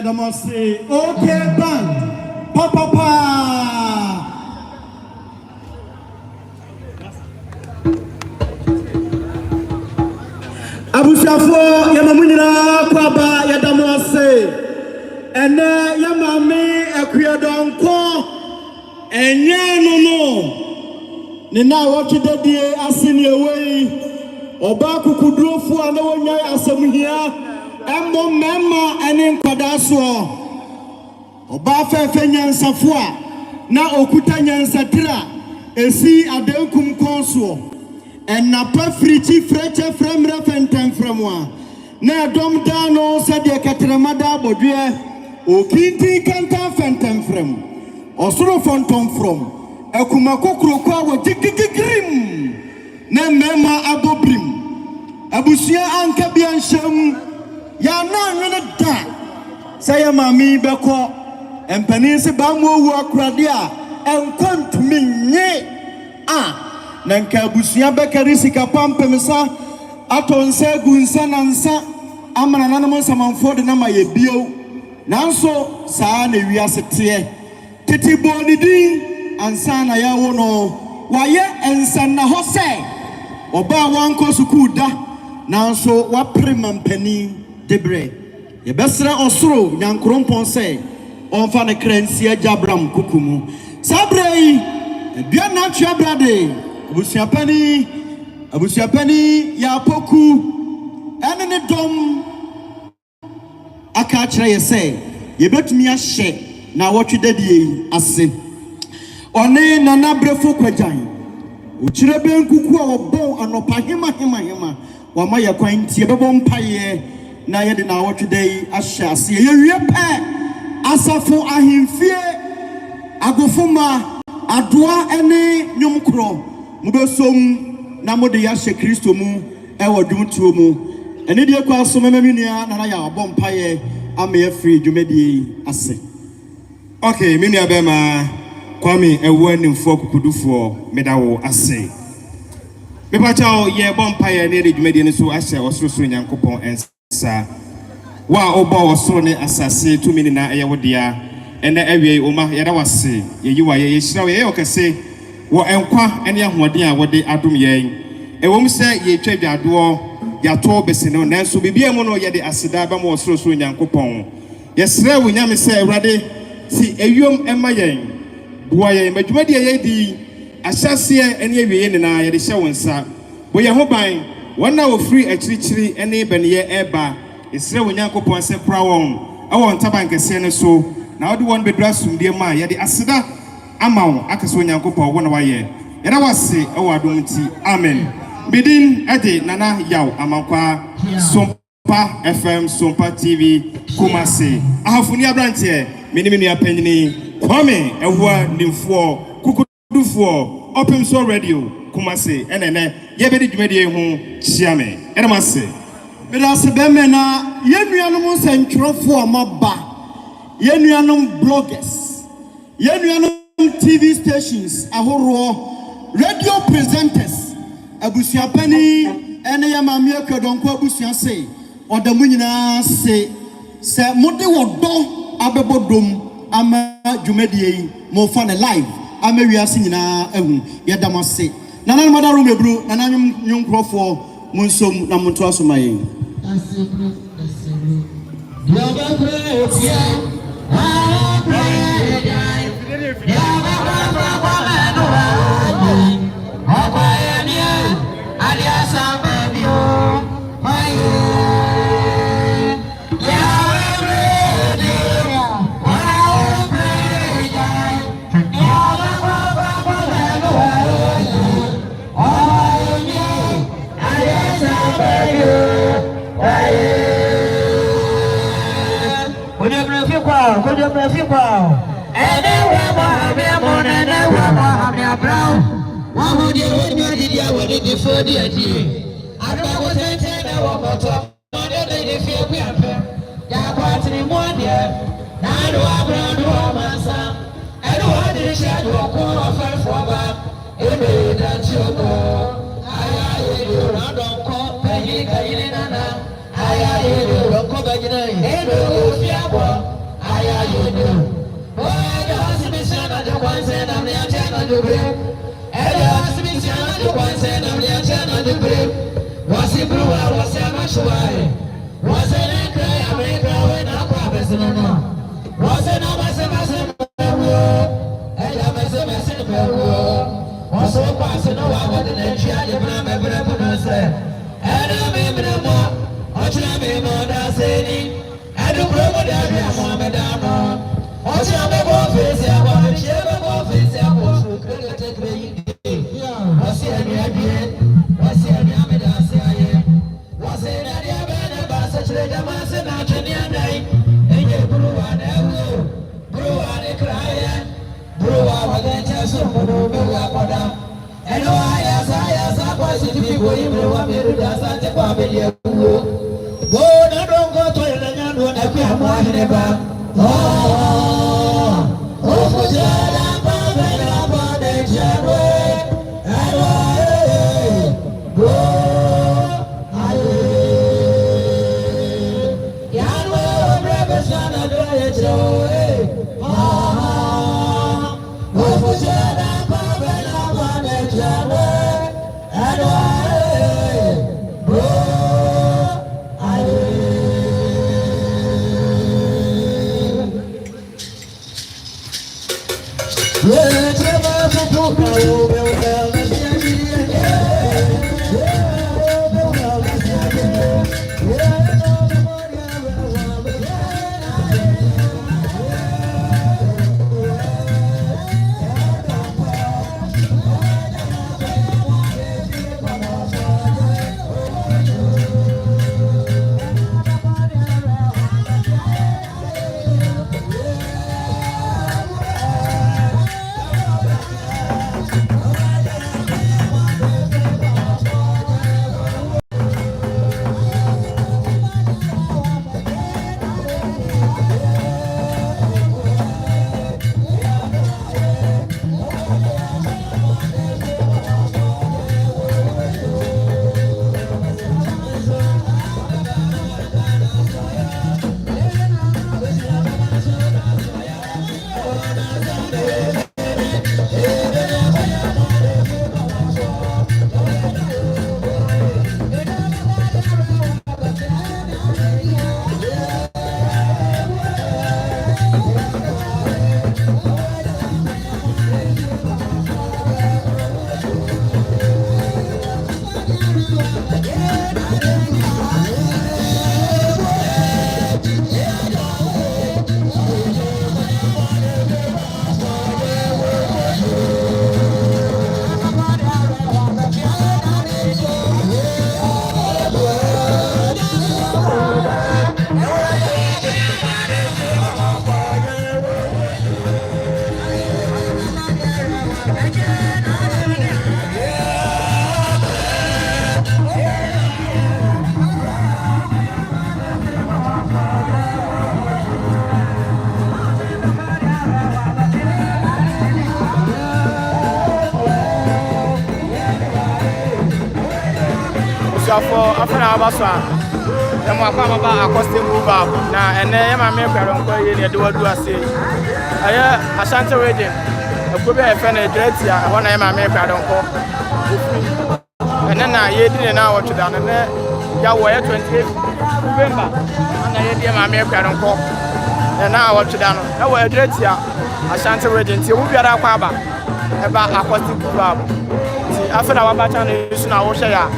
Yadamasi, okay, band, papa. Abushafo, Yamamunira, Kwaba, Yadamasi, and Yamami, Akuah Donkor, and Yanono. Nina, what you did, I seen your way. Obaku Kudrofu, and the one I saw here. Embo mema ene nkwadaswo oba fefe nyansafo na okuta nyansatira esi adenkum konso enna pafriti freche fremre fentem fremwa na dom dano sade katramada bodwe okinti kanta fentem frem osoro fontom from ekuma kokro kwa wogigigrim na mema abobrim abusia anka biansham ya na nwene da say mami beko empanisi bamu wu akrade a enkontumi nye na nka abusia bekari sika pampemsa atonse gunsa nansa amana nanamo samanfo de na maye bio nanso saa na wiase te titiboni din ansa na ya wo no waye ensan na ho se oba wanko suku da nanso wapremampani debre ye besra osoro nyankrompon se onfa ne kransia jabram kukumu sabrei bia na twa brade abusiapani ya poku ene ne dom aka kire ye se ye betumi ahye na wotwedadie ase one nana brefo kwajan ukire benkuku a wobon anopa hema wama ya kwantie bebo mpaye na yede na wotwedai ahye ase ye wie pe asafo ahemfie agofuma adoa ene nyumkro mubesom na mode ya hye Kristo mu ewo dwumtuo mu ene die kwa so memamenua na ya abompaye ame free dwumedie ase. Okay, menua bema kwame ewo animfo kokudufo medawo ase mepachawo ye bompaye ne dwumedie ne so ahye osoro nyankopon ensa wa oba osoro ne asase tumi ni na eyewodia ene awie oma yeda wase yeyiwa ye yeshirawo ye okese wo enkwa ene ahoden a wode adom yen ewom se ye twadwado ya to besene nanso bibia mu no yede aseda ba mo osoro nyankopon yesre wo nyame se ewrade si ewom ema yen boa yen madwumadi ye di ahyase ene awie ne na yede hye wonsa bo ye ho ban wona wo free akirichiri ene benye eba esre wo nyankopon se pra won awon tabankese ne so na wode won bedra sumdie ma yede aseda amawo akaso nyankopon wona waye yeda wase awadom ti amen bidin ade nana yaw amankwa Sompa FM Sompa TV Kumase ahafuni abrantie menimenu apanyini kwame ewa nimfo kukudufo open so radio Kumase enene yebedi dwumedie hu chiame edamase Bedase beme na yenuanom sentwrofo amaba yenuanom bloggers yenuanom TV stations ahoro radio presenters abusuapani ene ya mami Akuah Donkor abusuan se odamu nyina se mode wodo abebodom ama dwumedie mo fa na live ama wiase nyina ehun yedamase nana madaru mebru nana nyunkrofo munsom na muntu asomaye for after Abaswa. The Akua about Acoustic move up. Now, and then my member on the do I say. I Ashanti region. A good friend of Dretia, one of my member I don't call. And then I didn't know what to done. And then Yahweh 28th November. And I did my member I don't call. And now what to done. I was Dretia, Ashanti region. Till we are about Acoustic club. After our battle is now share.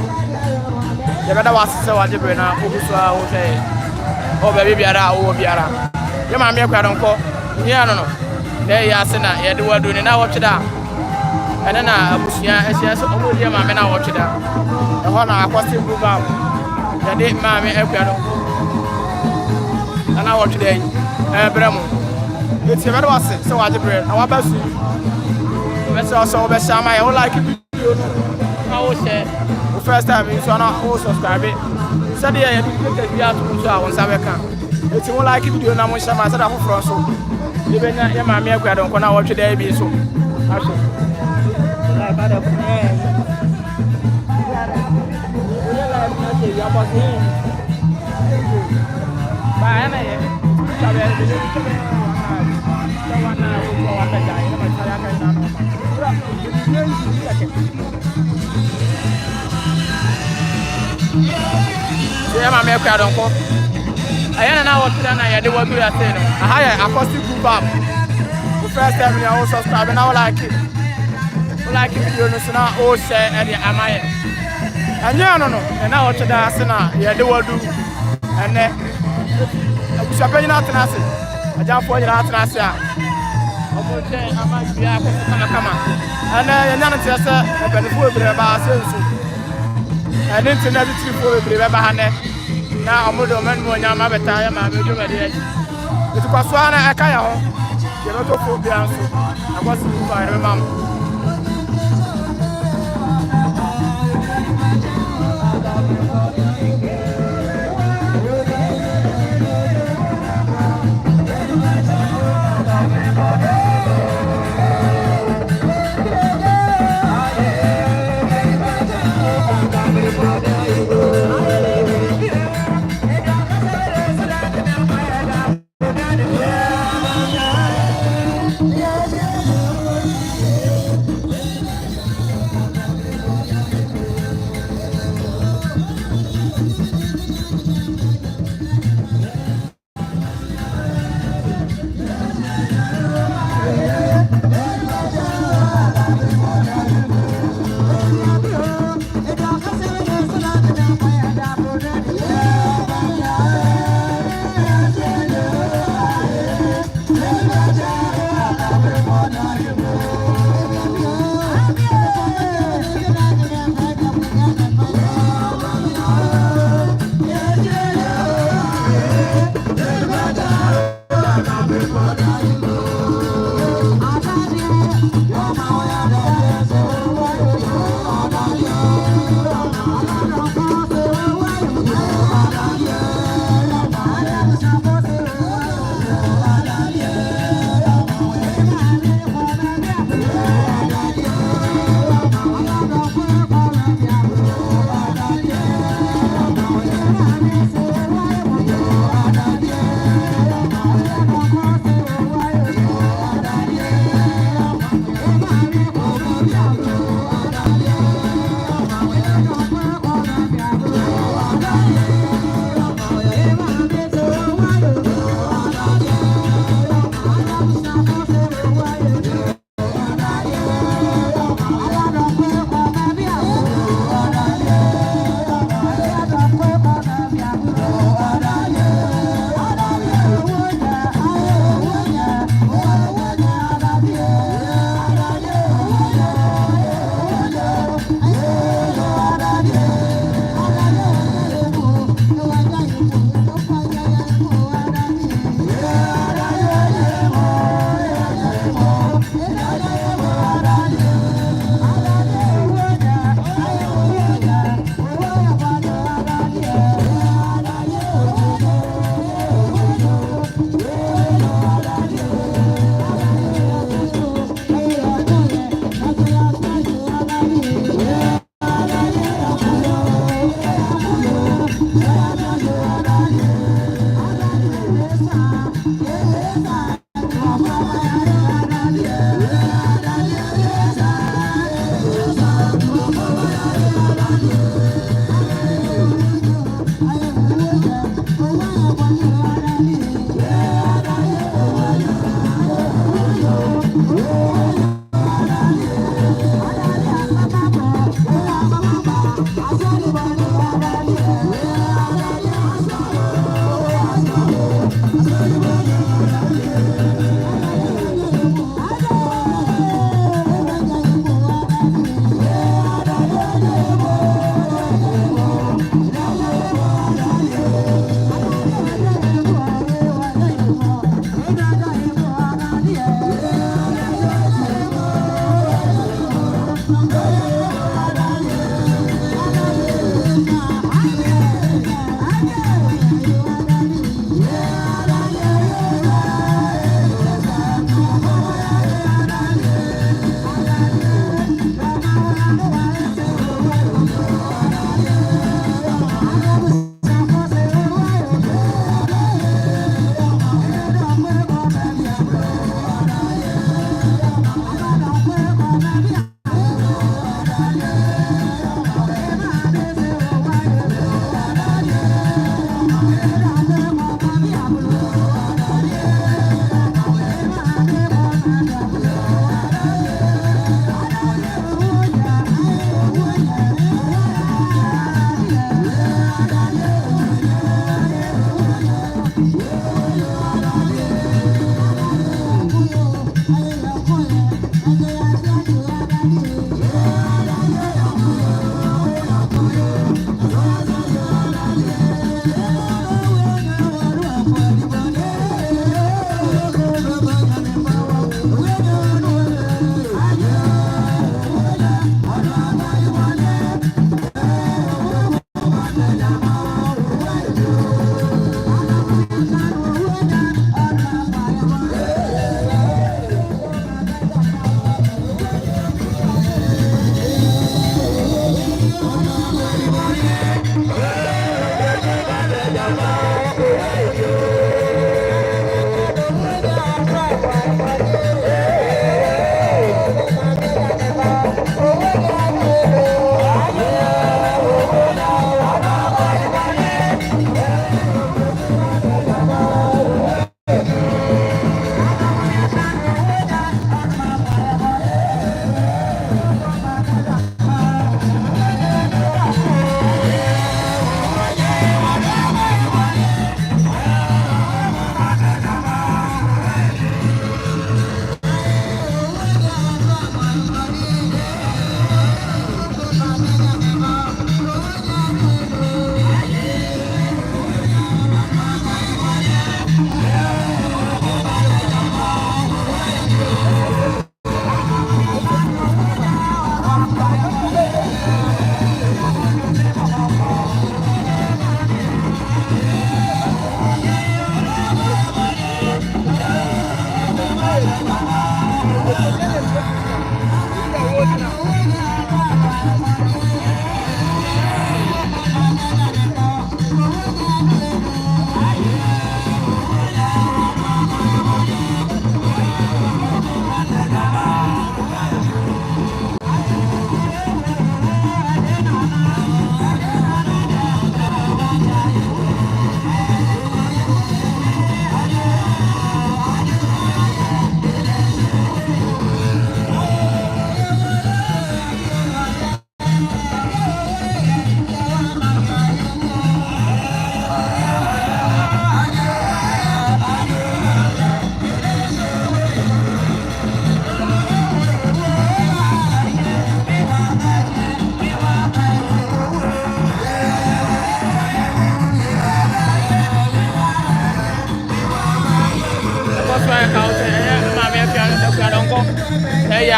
You better watch so what you bring up. Oh, baby, Biara, oh, Biara. You might make a don't call. Yeah, no. There you are, Sena. You do what doing now, watch it out. And then I was here, and she has over here, my men, I watch it out. The honor Acoustic move out. The date, mammy, and I watch today. Bremo. It's a better was it, so what you bring. I want to see. Let's also be some I like it. I will say. First time you saw not all subscribe it. Said yeah, you have to show on Sabeka. It's more like if you do not want some answer from so. You been your mammy, I don't know what today be so. Bye. Yeah, my man, Donkor. I don't know what to do. I do what we are saying. I hire Acoustic group up. The first time I also subscribe and I like it. I like it video no now all share and am I. And yeah, no. And now what you do now? Yeah, do what do. And then we shall pay out and I say, I jump for you out and I say, I might be able to come. And then none of us are benefit about ourselves. I didn't know everything for the river. Now I'm going to make my better. I'm going to do it. It's a person I can't. You're not a fool. I was to remember.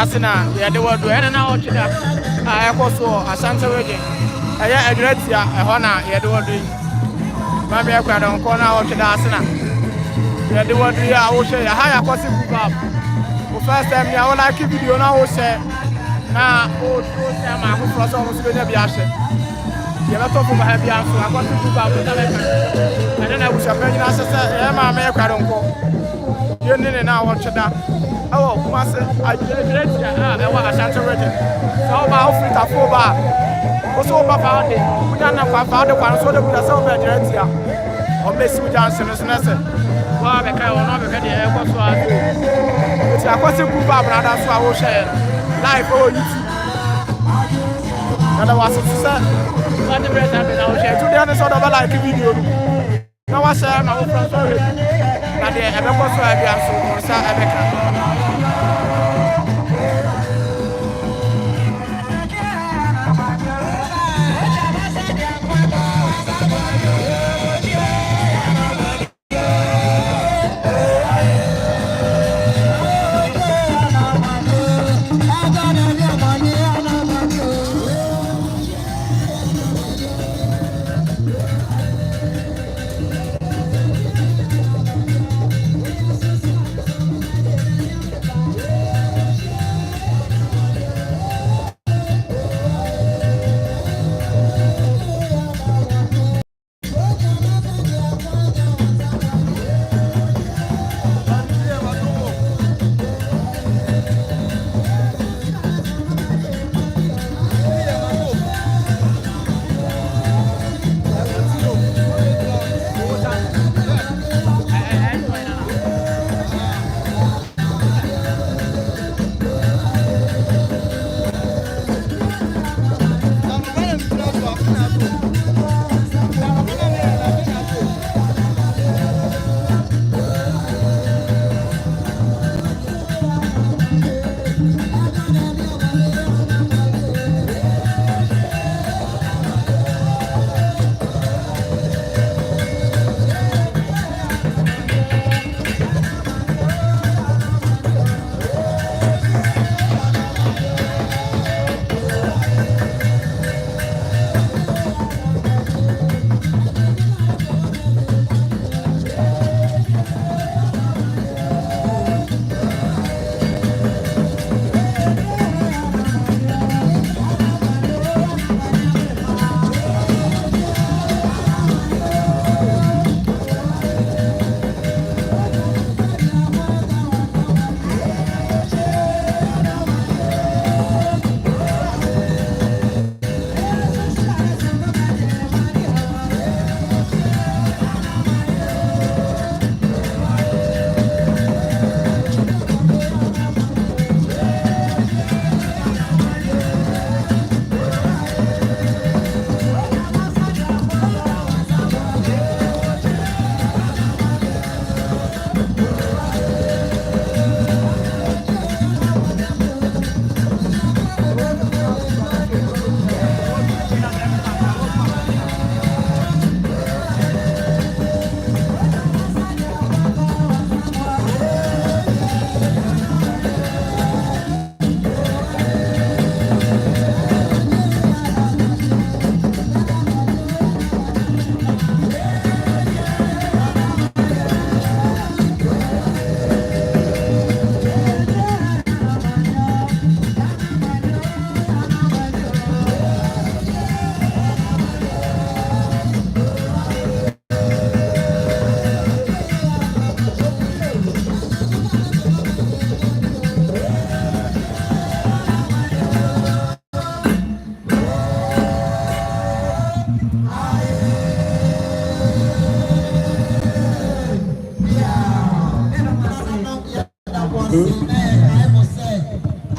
asena ye de wodo ene na ochida a ekoso Ashanti region aya adretia eho na ye de wodo yi ma me Akuah Donkor na ochida asena ye de wodo ya wo share ya ha ya kosi group o first time ya wo like video na wo share na o share ma ko froso mo so nya bi ahye ye ba to ma ha bi aso akosi group na be ene na wo share na sese ye ma me Akuah Donkor ye ne na wo chida awo kuma se adretia e wa Ashanti region so ba o free tafo ba o so ba fa de kunya na kwa fa de kwa so de kunya so ba adretia o be si ujan se no se wa be kai ono be ka de e ko so a ti akosi group ba brada so a wo share live o YouTube kada wa so se wa de brada be na wo share today na so do ba like video na wa share na wo from so na de e be ko so a bia so sa e be ka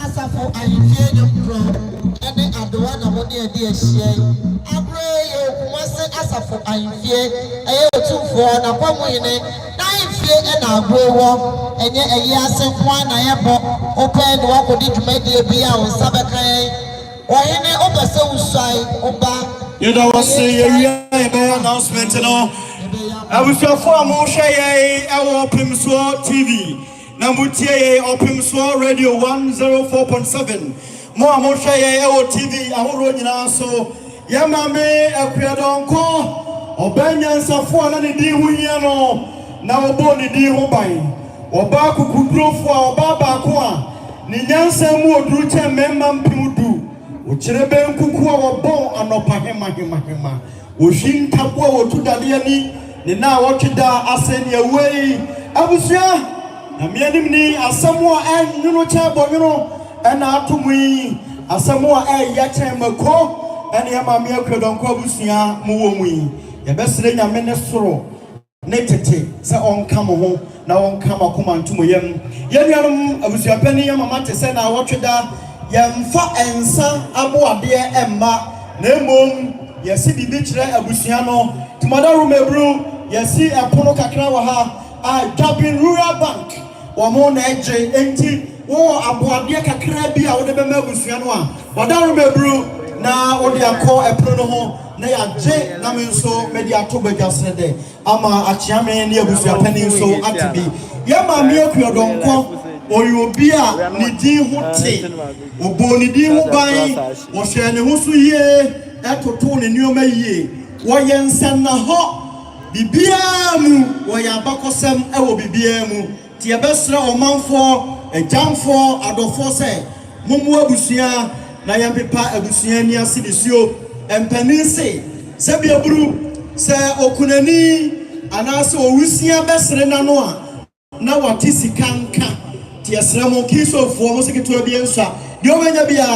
Asafo ayifie nyopro ene adowa na mo de ade ahie abre ye kumase asafo ayifie eye otumfo na kwamu yene na ayifie ena agbowo enye eye ase kwa na yebo open no akodi dwumade bia o sabekan ohene obese usai oba you know what say ye be announcement no abusafo amu hwe ye ewo Pimso TV Namutie Open Soul Radio 104.7. Mo amosha ye o TV ahoro nyina so. Ya mame Akuah Donkor. Obanya nsafo na ne di hu hia no. Na obo ne di hu ban. Oba kukudrofo a oba baako a ne nyansa mu oduru che memma mpimudu. Ochirebe nkuku a wobon anopa hema. Oshin tabo a wotu dade ani ne na wotweda aseni awei. Abusia na mianim ni asamo a enunu cha bonyono ena atomui asamo a ya cha mako ene ya mame Akuah Donkor abusia mu wo mu yi ye besere nyame ne soro ne tete se onka mo ho na onka makoma ntomo yam ye nuanom abusia pani ya mama te se na wotweda ye mfa ensa aboade emma na emom ye si bibi kire abusia no tumada rumebru ye si epono kakra wa ha Jabin Rural Bank wamo na eje enti wo aboade kakra bi a wo de be magusua no a wadaru mebru na wo de akọ epono no ho na ya je na me nso me de ato bagasre de ama achiame ne abusua pani nso atibi ya mame Akuah Donkor oyobi a ne din ho te obo ne din ho ban wo hwe ne ho so yie etoto ne nioma yie wo yensen na ho bibia mu wo ya bakosem ewo bibia mu ti ebesra omanfo ejamfo adofo se mumu abusua na yampepa abusua ni asidisio empanise se biaburu se okunani anase owusia besre nano a na watisi kanka ti esramo kisofo mo seketo bi ensa de obenya bia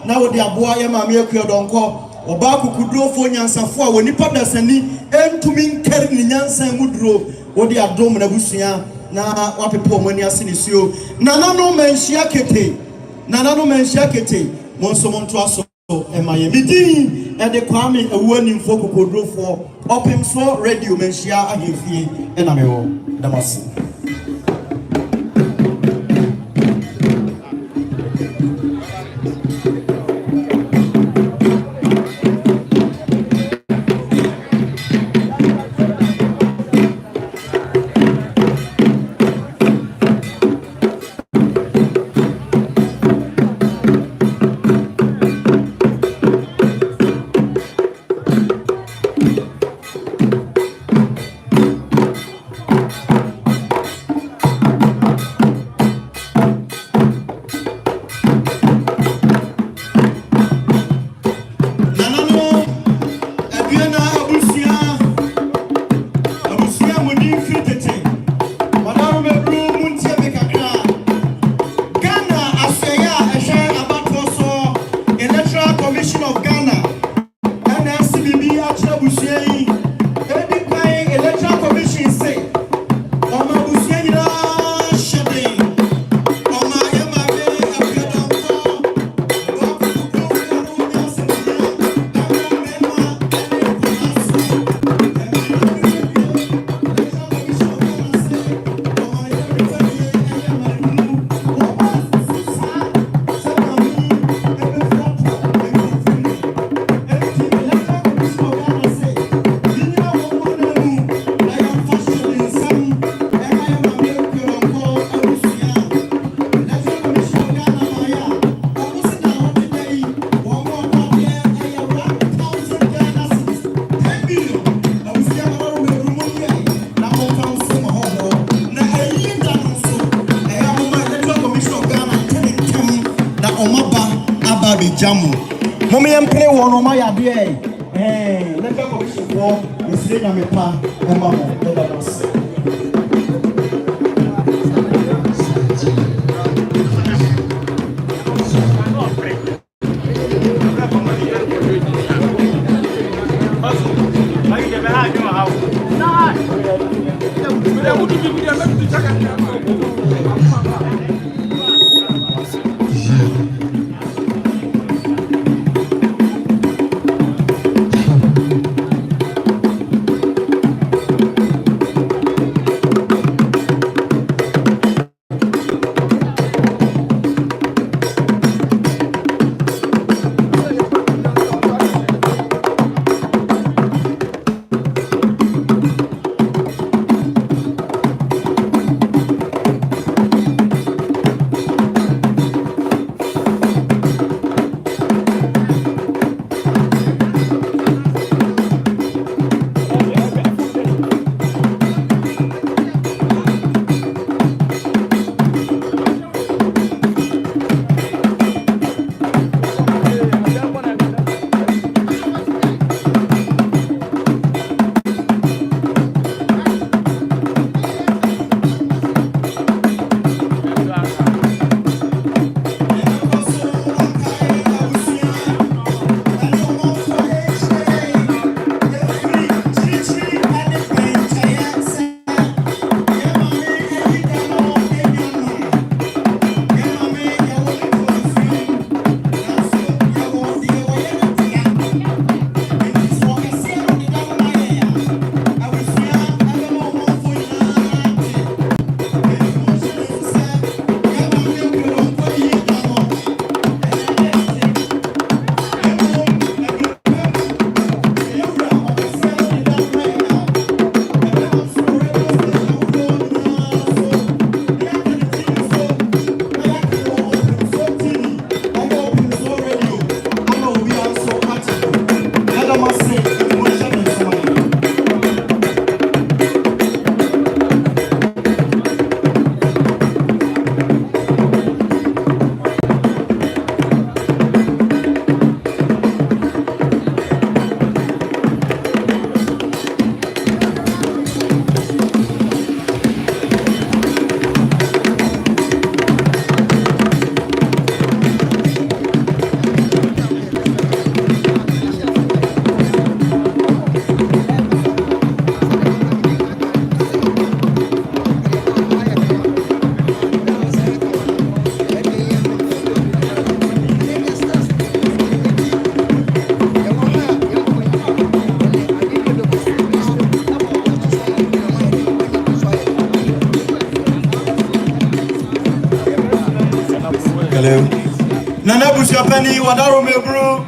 na wo de aboa ya mame Akuah Donkor oba kukudrofo nyansafo a wonipa dasani entumi nkari ni nyansa muduro wo de adom na busua na wapepo mani asinisio nanano menhia kete monso monto aso emaye midin e de kwame awani mfo kokodrofo Open Soul Radio menhia ahefie ena mewo damasi jamu momo yempre wono ma ya de leka ko bishofo esire nya mepa ema mo da dos Hello. Nana Bushapani, Wadaro Mebro,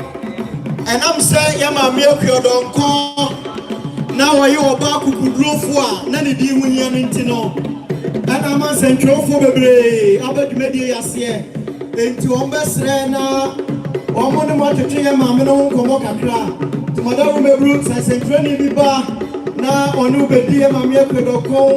and I'm saying, Yama Milkio Donkor. Now are you about to grow for Nanny D. William Intino? And I'm a central for the Albert Media Yasia into Ombesrena, or Monomotoria Mamano, Komokakra, to Madame Mebrooks, I sent Twenty Biba, now on Ubedia Mamia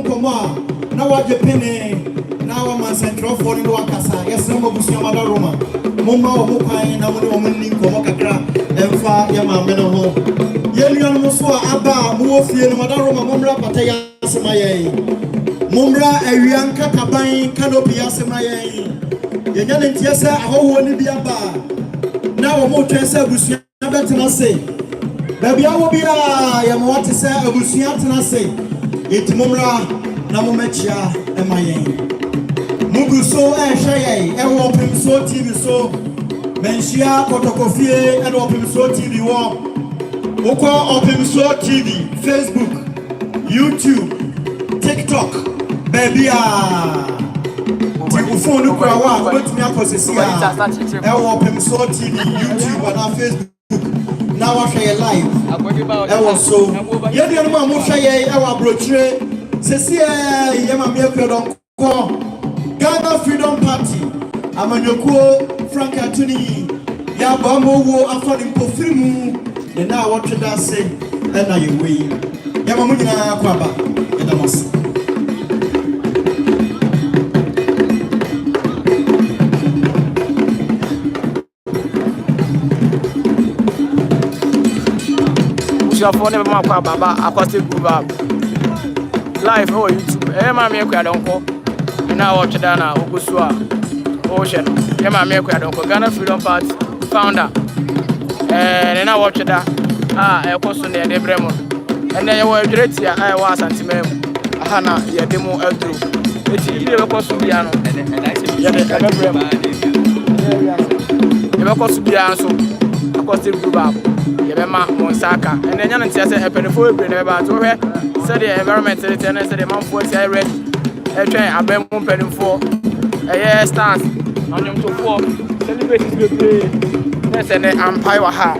Koma, now what you penny. Now I'm a central for the Wakasa. Yes, some of us are Roma. Mumma or Mukai, and I'm a woman in Komokakra, and far Yama Meno. Yelian Musua Abba, Muofi, and Madaroma Mumra Pataya Samaye. Mumra, Arianka Kabai, Canopia Samaye. Yan and Tiasa, a whole one be a bar. Now a motor Busia say. Baby, I will be a Yamawati say, a Busia say. It Mumra, Namomecha, and my Mugu so Shaye, and open so TV so Menshia, Kotokofie, and open so TV war. Akuah open so TV, Facebook, YouTube, TikTok, baby phone go to me open so TV, YouTube, and Facebook. Now I share live. I was so yeah, the man share our brochure. Cecilia, Yama Donkor, Ghana Freedom Party. I'm a Akuah, Frank Atuni, Yabamo, after the Pofrimu, and now what should I say? And now you win. Yamamuna Kwaba, and I must. Your phone never mark Baba, Acoustic live on YouTube. Akuah Donkor. Now watch Dana, Ugusua, Ocean. Yama Donkor, Ghana Freedom Party founder. And now watch that. A person near the Bremon. And then you were great here. I was anti-mem. Hana, your demo Eldro. It's easy to go to piano. And I said, you have to be answered. Acoustic Yema Monsaka, and then Yan says a pedophile brain about to her. Said the environment, and said the month was I read a train, a bamboo penny for a year stance on them to 4 celebrations. Yes, and then Empire Ha.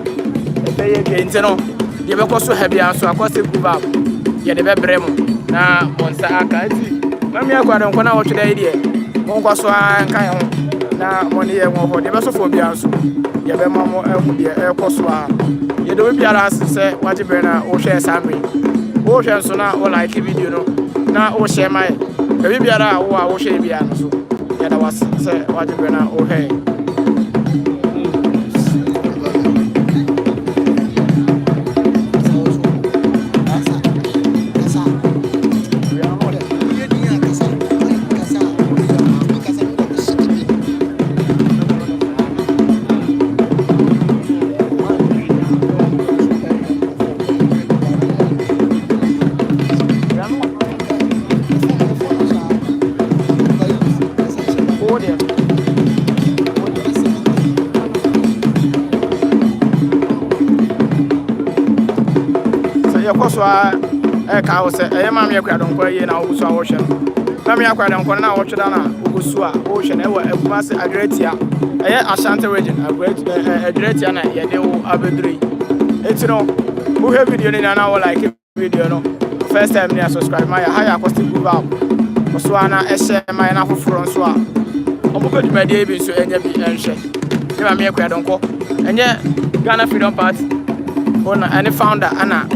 They again, you know, you have also heavy answer Acoustic Gubab. Yet the Bremo. Now, Monsaka, Mammy Akuah Donkor now today, dear. Mongoso and Kayon. Now, 1 year more for the best of Bianso. Yabema mo ehudie ekoswa ye do biara se waje bena o share sami o share so na o like video no na o share mai e biara o share bia no so ya da was se waje bena o hey Eka ose Mami Akuah Donkor ye na Ugusua wo hwe Mami Akuah Donkor na wo hwe da na Ugusua wo hwe na e wa Akumase Adretia Ashanti region Adretia na ye de wo abedri etino wo hwe video ni na wo like video no first time ni subscribe my high Acoustic so na share my na foforo so a omo pe dwumade bi so enya bi enhwe Mami Akuah Donkor enye Ghana Freedom Party ona any founder ana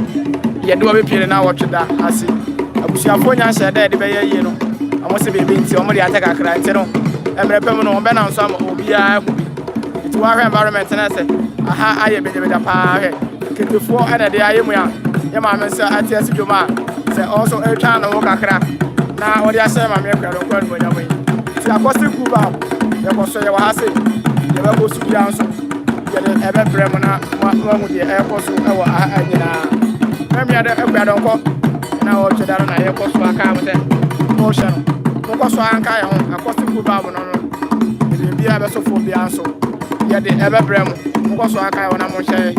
ye do be pere na watch da ase abusuafo nya hye da de be ye no amo se bebe nti omo de ataka kra nti no emre pem no be na nso am obi a hu bi it wa hwe environment na se aha aye be da pa hwe ketefo ana de aye mu ya ye ma me se ati ase dwuma se also e twa na wo kakra na wo de ase Mami Akuah Donkor no nya mo ti Acoustic ye ko so ye wa ha se ye be ko su bia nso ye de ebe brem na wa mu de e ko so e wa anyina Mami Akuah Donkor na o chedaro na ye koso aka amte o shano mo koso anka ye ho Acoustic no no bi a be so fo bi anso ye de ebe brem mo koso aka ye na mo hye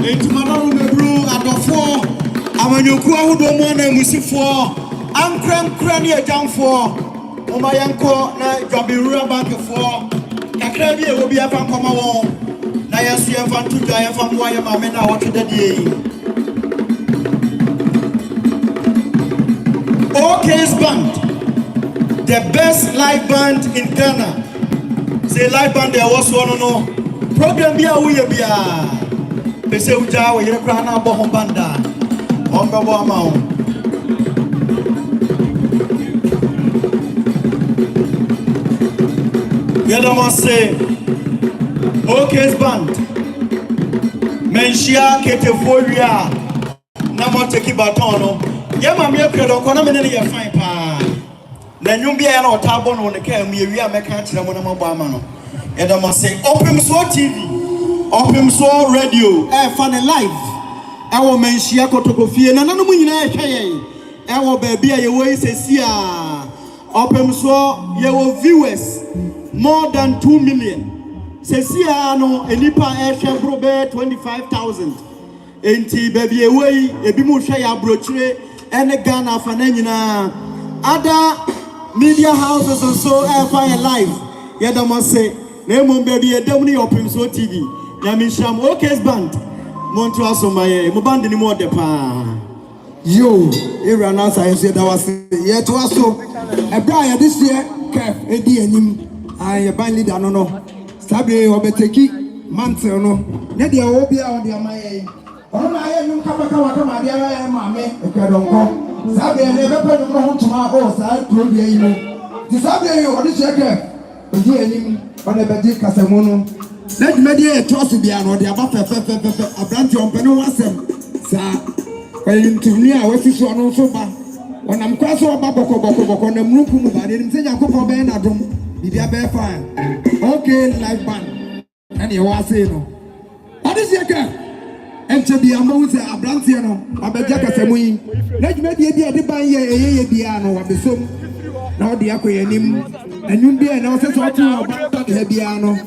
Etumadaru mebru adofo amanyoku ahodo mo na musifo ankran ne ajamfo omayanko na Jabirura bankfo kakra bi e wo bi afa nkoma won na yesu yefa ntuja yefa mwa ye mame na wotwedade OK's band, the best live band in Ghana. Say live band there was one no program bia we bia. Be say uja we yere kra na bo banda. Ombe bo ama o. Yeda must say OK's band. Menshia keteforia na mo take baton no. Yama me kredo kono me ne ye fine pa na nwum bia na otabo no ne ka me wi ameka kire mo na mabo ama no yeda mo say Opim So TV Opim So Radio fa ne live e wo menhia kotokofie na nanom nyina e hwe ye e wo ba bia ye wo sesi a Opim So ye wo viewers more than 2 million sesi a no enipa e hwe bro be 25,000 enti ba bia we ebi mu hwe ya brochire and Ghana Fanina other media houses and so fire live. Yada must say, Name baby, a Domini Opim So TV. Yamisham OK's band. Montreal my Moband anymore de pa. Yo, Iran answer I said that was yet to us so. A Brian this year, Kef, Eddie and him. I a band leader, no. Sabi Obeteki, Mantel, no. Nedia Obia on the Maya. Oh, I am come dear mammy, if I don't go. Sabi, I never put him home to my horse. I told you, the Sabi, or the checker, but dear him, but I bet Casamono. Let me dear trust to be an order about a branch of Penowasem. Sir, when you to me, I was so on sofa. When I'm cross over Boko on the Mukum, I didn't say I could for Ben Adam, be their bear fire. Okay, live band. And you are saying, what is your girl? Enter the amount of Abrantiano, Abajaka Samui. Let me be a debay, a piano, of the sum. Now the Akua and you be an also to Hebiano,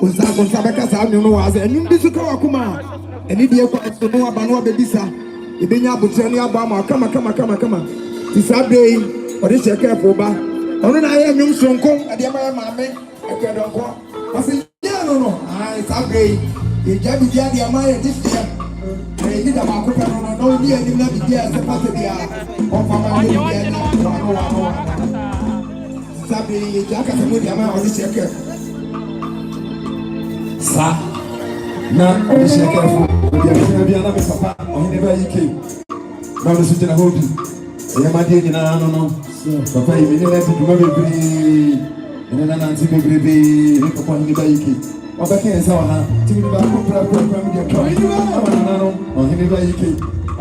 was Sabaka, I know as a new Bisuka Akuma, and India to know about no Bedisa. The Benya Butania Bama, come. This Saturday, or this a careful bar. Only I am young Sonko, at the Mamma, I can't go. I say, yeah, no, I Saturday. The Jabby Jadi Amaya this year. I did a Akuah no near the Nadia Sapatia of Mamma. Sabi Jaka Samudiama or the checker. Sa na or the checker for the another papa or never he came. Now the Sutan Hodi. Yamadi in no. Papa, you never to do and then Nancy baby upon the Baiki. Ọba kẹ́hìn sáwọn ha tí mi ní bá kó púrapúra mi di ẹ̀ka ọ̀hìn ní bá àwọn nànánú ọ̀hìn ní bá yí ké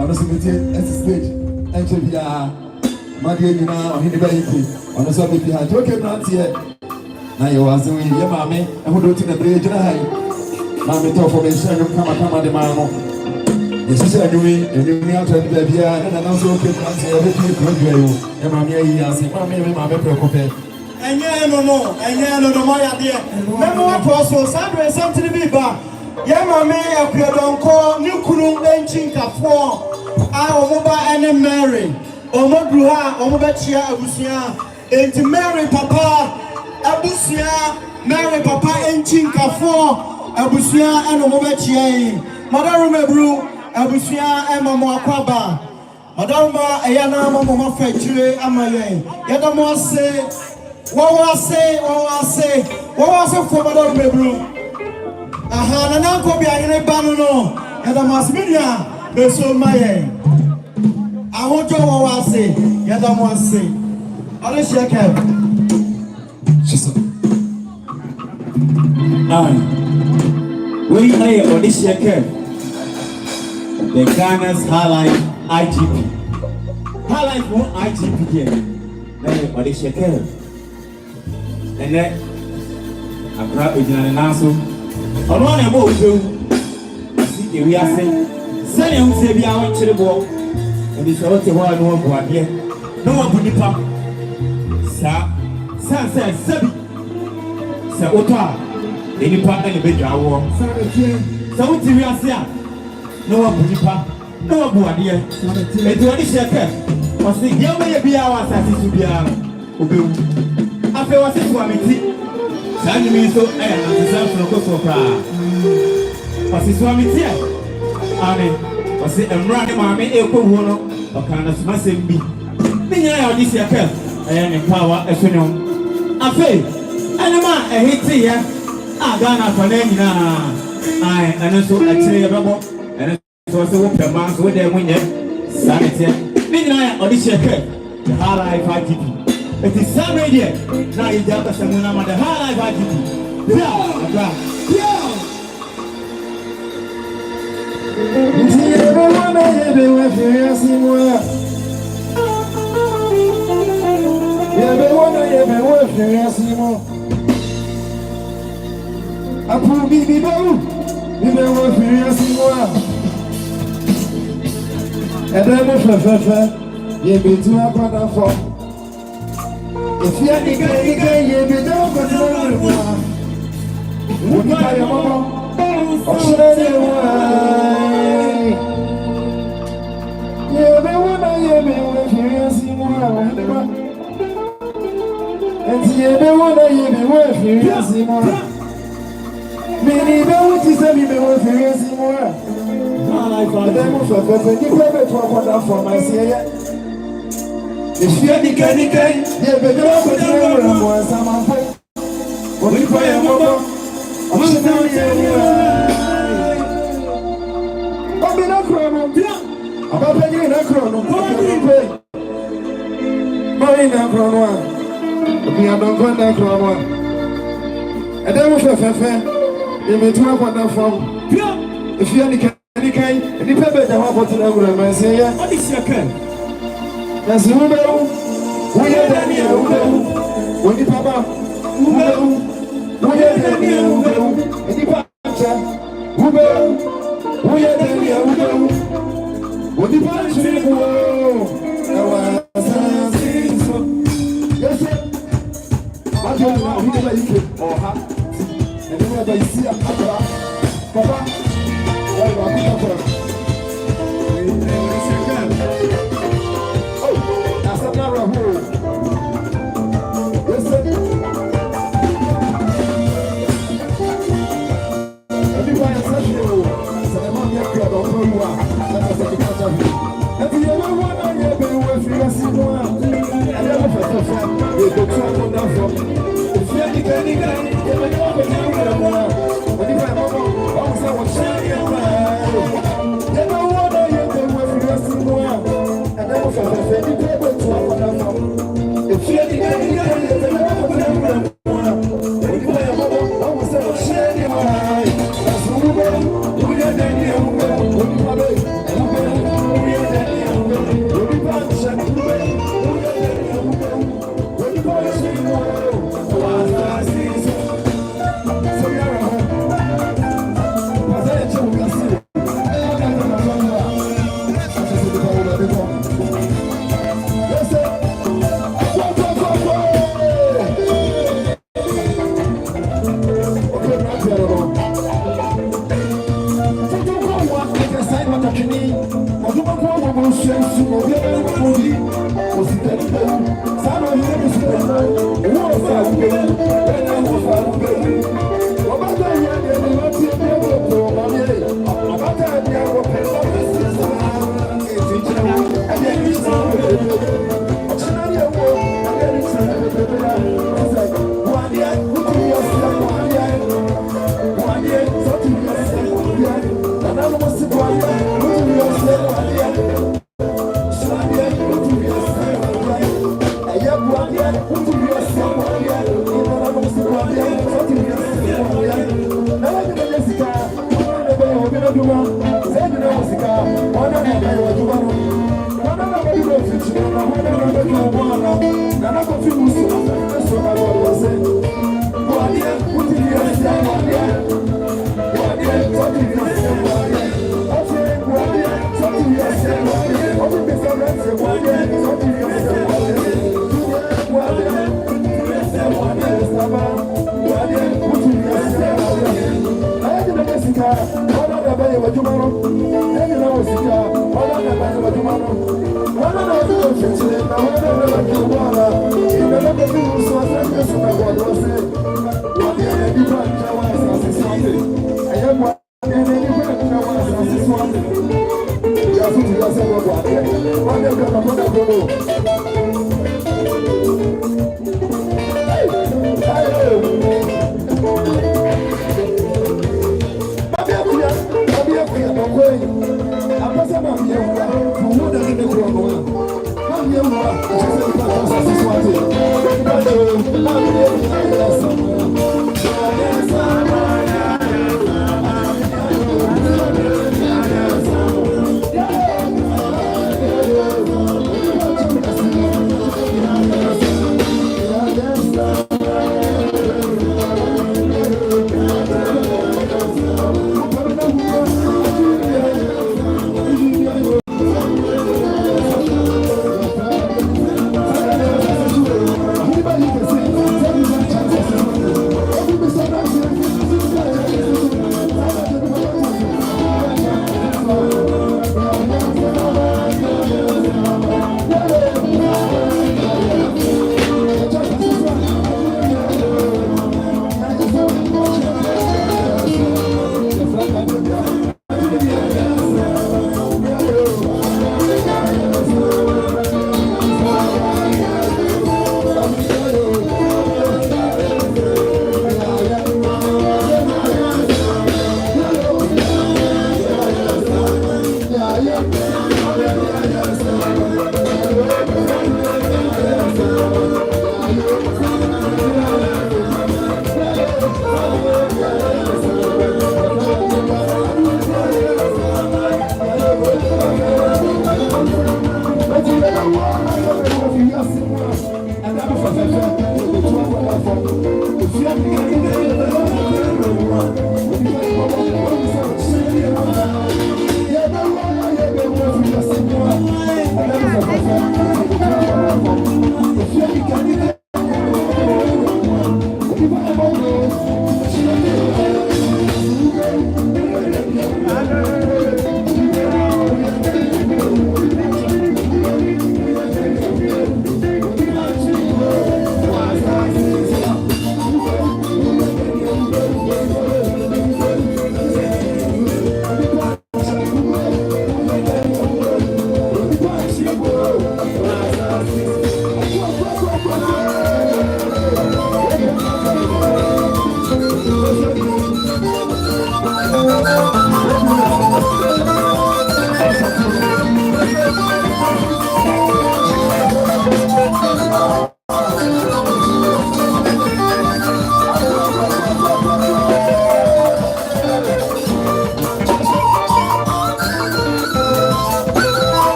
ọ̀nà sọ mi ti ẹ̀sì stage ẹ̀nkyẹ́ bi a mmadì ẹ̀yìn náà ọ̀hìn ní bá yí ké ọ̀nà sọ mi fi ha tí ó ké mìíràn tiẹ̀ náà yẹ wá sí wọ́n yẹ maame ẹ̀hódó tí nàbẹ̀rẹ̀ gyina ha yìí maame tó fọ bẹ́ẹ̀ ṣẹ́ ẹ̀nyọ́m kama de máa nọ ẹ̀ṣiṣẹ́ ẹ̀nyọ́mi atọ́ ẹni bẹ́ẹ̀ bíyà ẹ̀ nàná sọ ó ké mìíràn tiẹ̀ ẹ̀ bẹ́ẹ̀ fi kúrò ju ẹ̀yọ ẹ̀ maame ẹ̀yí ase maame ẹ̀mí maame pẹ̀lú kọ́fẹ́. Enye no moya de. Memo apostle Sabre something be ba. Ye mame Akuah Donkor ni kunu enchinkafo. A omoba ene Mary. Omodru ha omoba chia abusia. Enti Mary papa abusia Mary papa enchinkafo abusia ene omoba chia yi. Madaru mebru abusia e mamo akwaba. Madaru ma eyana mamo mafechire amaye. Yeda mo se what was say for Madame Mebru? Aha, and Uncle be a banano, and the mass media, the soul my I want you what say, Yadam was say. I'll shake her. We lay on this year, the Ghana's highlight IGP. Highlight one IGP here. Lay on this year. And then I grab it in an answer. On one about you, I see we are saying, Send him to be out to the ball. And it's all the one who are here. No one put the pump. Sir, Sebi. Sir, Otta, any part of the bed. So, what do we are saying? no one Budipa, no one Buadia. It's what is your care. Was the Yama Bia to be a I feel as if one meeting. Sandy me so and the self from Costa. Was his one meeting? Annie, was it a running mammy equal one or kind of massive bee? Meaning, this year, and in power as we know. I feel, and a man, I hate here. I got for them. I and also actually a rubber, and also the man's with their winner. Sanity, meaning, or this year, the high life I keep. It is some radio. Now you jump as a woman on the high life I keep. Yeah. Everyone I have been with you, everyone I have been with you, I put me down, you know what you and then you be too up on the phone. If you are the guy, you be down for the one. Would you buy your mama? Or should I do why? Everyone I have been with you, and see everyone I have been with you, many don't say me with you. I don't know you never talk about for my say. If you are the guy, you be down for the one. Some point. When we buy a mama, I'm sure you I'm in a chrono. I'm up again a chrono. Mine a chrono. We are not going to chrono. And then we have you may talk about that from. If you are the guy, and the paper that I want to know, I say, yeah, what is your can? As you know, we are Daniel, when the Papa, we are Daniel, and the Papa, we are Daniel, when the Papa, yes, sir. I don't know who they like or have, and whenever you see a Papa, why are you Papa?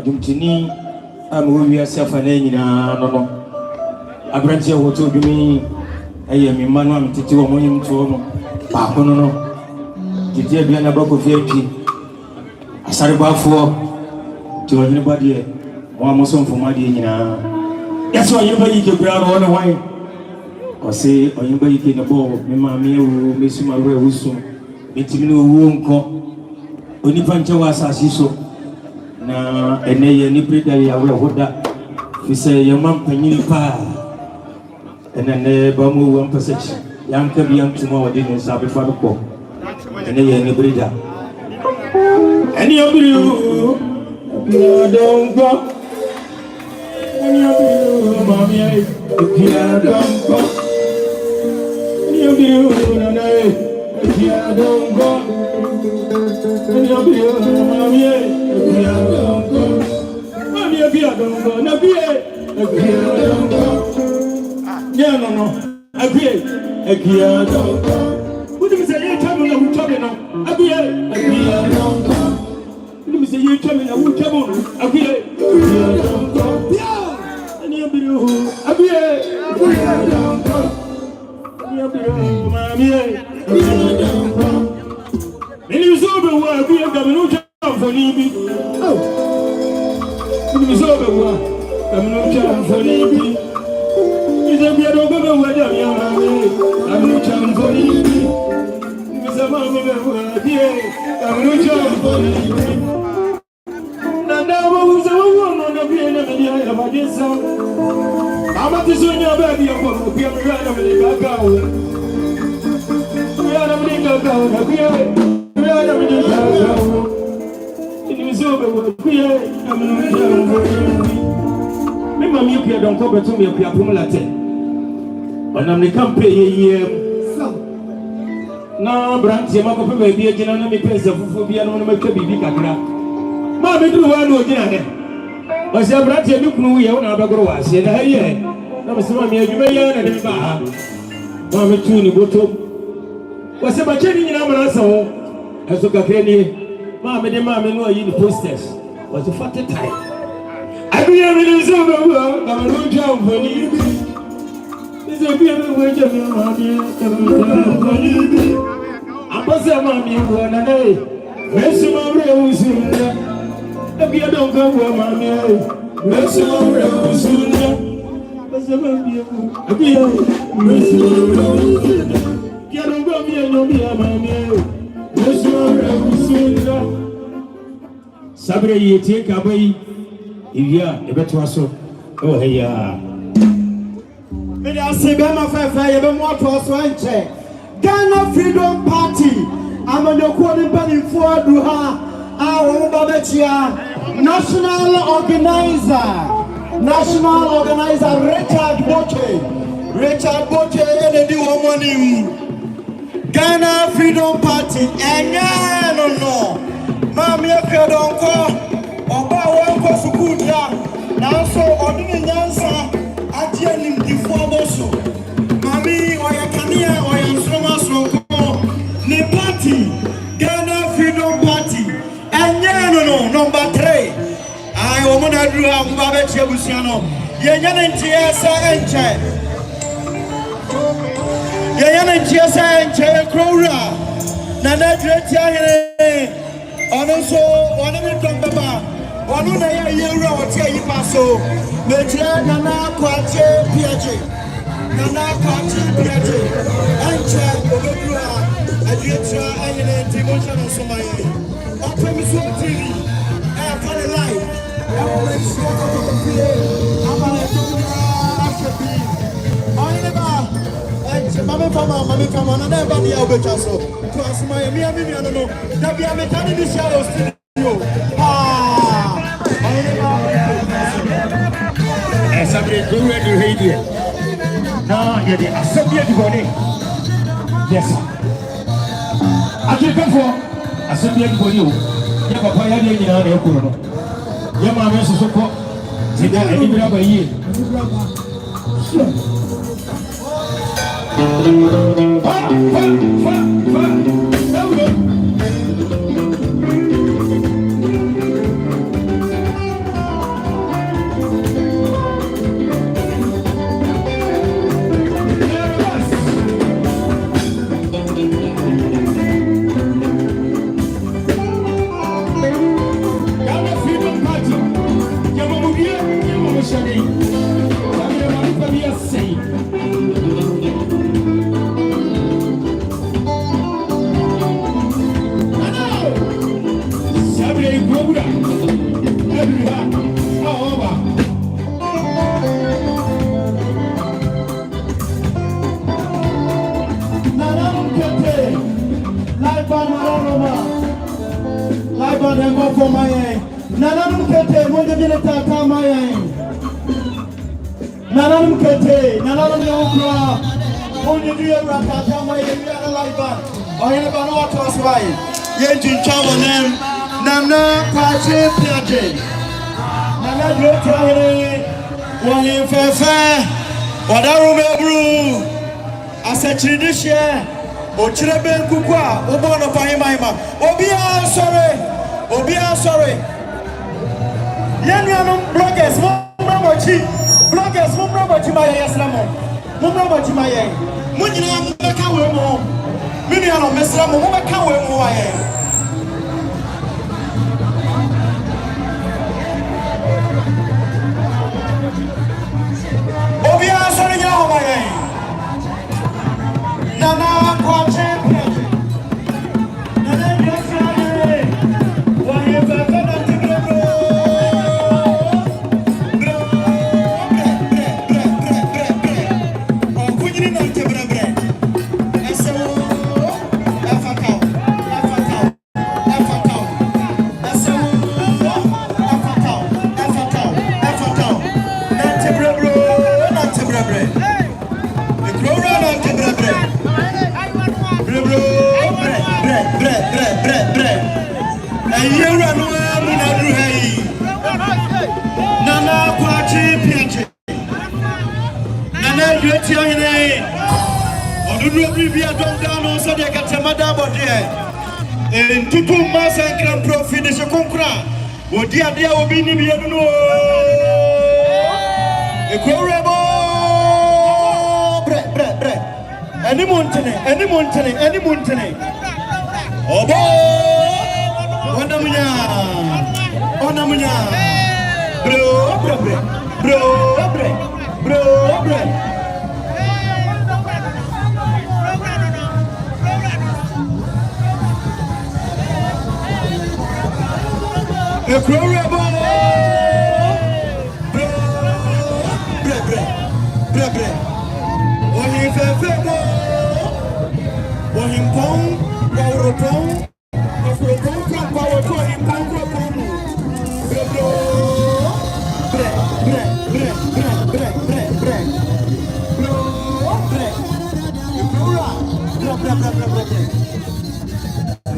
Dumtini, I'm we are self-and no. I brought you what to me. I am in Manuam to do a morning to Pacono. Did you be an above of VP? I started about 4 to anybody. One more song for my dinner. That's why anybody can grab on the wine. Or say, or anybody can a ball, Mamma, Miss Maria Wilson, meeting no room call. Only Pancha was as you so. Now, and they nipple that you will that. We say, your mum penny pie. And then the Bamu 1%. Young can be young tomorrow, didn't stop before the call. And they nipple that. Any of you don't go. Any of you, Mammy, don't go. Any of you, don't go. Any of you, Mammy, don't go. Mammy, don't go. No, don't go. Yeah, no. Agree. Don't go. What do you say? You're coming now. Agree. Don't go. What do you say? You're coming now. Agree. Don't go. Yeah. Any of you, agree. Don't go. Any of you, Mammy, don't go. Many is over where we are coming out for Libby. Oh, it is over where I'm not for Libby. Is a bit over where I'm not for Libby. Is a mamma here, I'm not for Libby. Now, who's a woman on the piano of a this song? I'm not the senior baby of a piano of the Akua. We are the Akua. It is over. Mamma, you don't come to me up your Pumulate. When I'm the company, no, Branch, your mother may be a general place of Phobia on the baby. Mamma, do one more dinner. Was your branch, you look no, you know, I said, hey, that was one year you may learn at the bar. Mamma, too, go to. Was about changing in our soul. As a Gakeni, Mamma, the mamma, know you the posters. Was a fat time. I believe it is over. I'm no job for you. It's a beautiful way to be mommy. I'm a mammy, one a day. Messi, my real soon. If you don't go, mammy, Messi, my real soon. What's a mammy? You don't go, mammy. Sabre ye take away. Yeah, the better so. Oh, hey, Me da se be ma fa ye be mo to so enche. Ghana Freedom Party. Amanyoko ni panimfo adu ha. A wo ba be chia. National organizer Richard Boche ene di wo monim. Ghana Freedom Party enya no. Mami Akuah Donkor oba wonko sukuta na so odini nyansa atie nimdifo boso. Mami oyakania oyansoma soko ni party Ghana Freedom Party enya no number 3. Ai omona duru amba be chiebusia no. Yenya ntie sa enche. Yenya ntie sa enche krowra. Na na dretia here. Also, one of them talk about one of the year or 10 years so. Major Nana Quache Piaget, Nana Quache Piaget, and Chad Obedua, Adriatia, and Demotion of Somalia. Open Miss TV, and for the life. I will make sure of the fear. I'm going to be Mammy from another the Albertaso. To us, my I don't know. That be a mechanic this shadow studio. And somebody do ready radio. No, you're the assembly body. Yes, sir. I can come for assembly for you. Yeah, Papa, I didn't know the Akuah. Yeah, my mess is so cool. Did I even have a year? shani. I'm going to say. Saturday, Groda. Everyone. Oh, Live and go for my Nanam Kete, what did you take my Nanam Kete, Nanam Yokra, only do you ratata my live band. I have an auto swine. Yenji Chavanem, Nana Pache Piaget. Nana Yotari, one in Fair, what I remember. I said, Chidisha. Ochirebe Akua, Obono Pahimahima. Obia sorry. Yanyanum bloggers, Mumramochi, bloggers, Mumramochi Maya Slamo, Mumramochi Maya, Munina Mukawemo, Miniano Meslamo, Mukawemo. Obia sorry, Yahweh. Nana Akua champion. Nana Yosari. Whatever gonna take it Nana Kwachi Piachi. Nana Yetiane. On the Rubia don't down also they got a madam here. And 2 months and grand profit is a concra. What dear will be Nibian. A correbo. Bread. Any mountain. Oh, boy. Onamunya. Bro. A correbo. Bre. Ohin fefebo. Ohin pong. Power.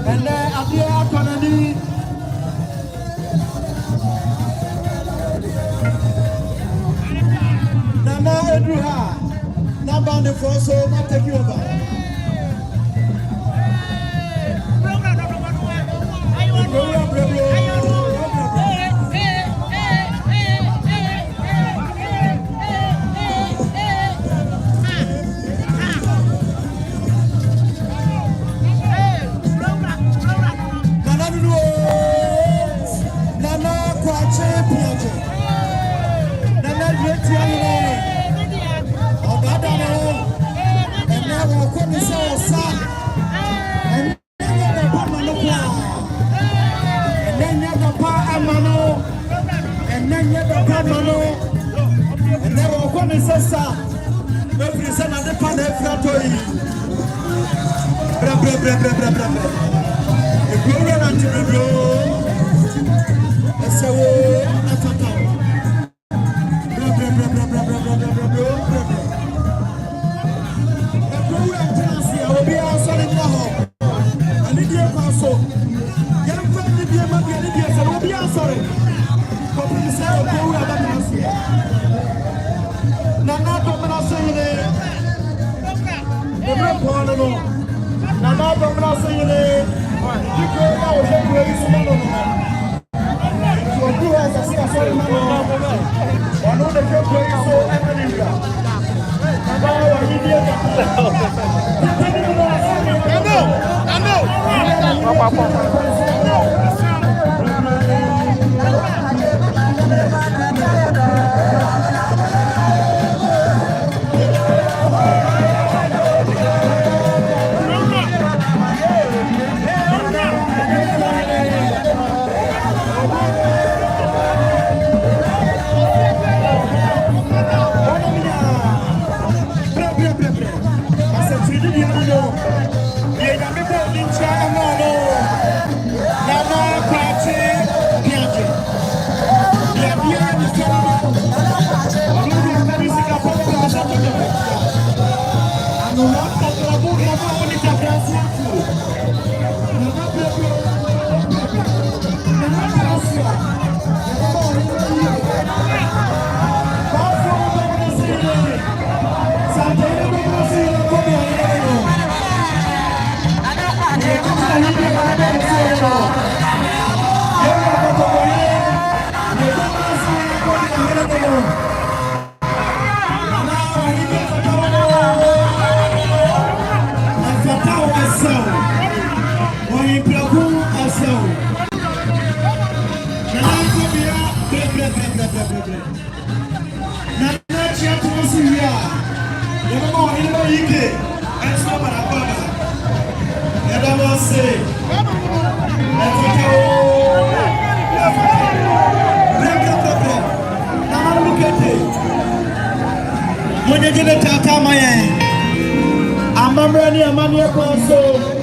And then at the economy, Nana Edruha, number the first, so not take you over. Nana chia to see here. You know, in the UK, and so on. I say, when you get a tata, my I'm a man, I'm a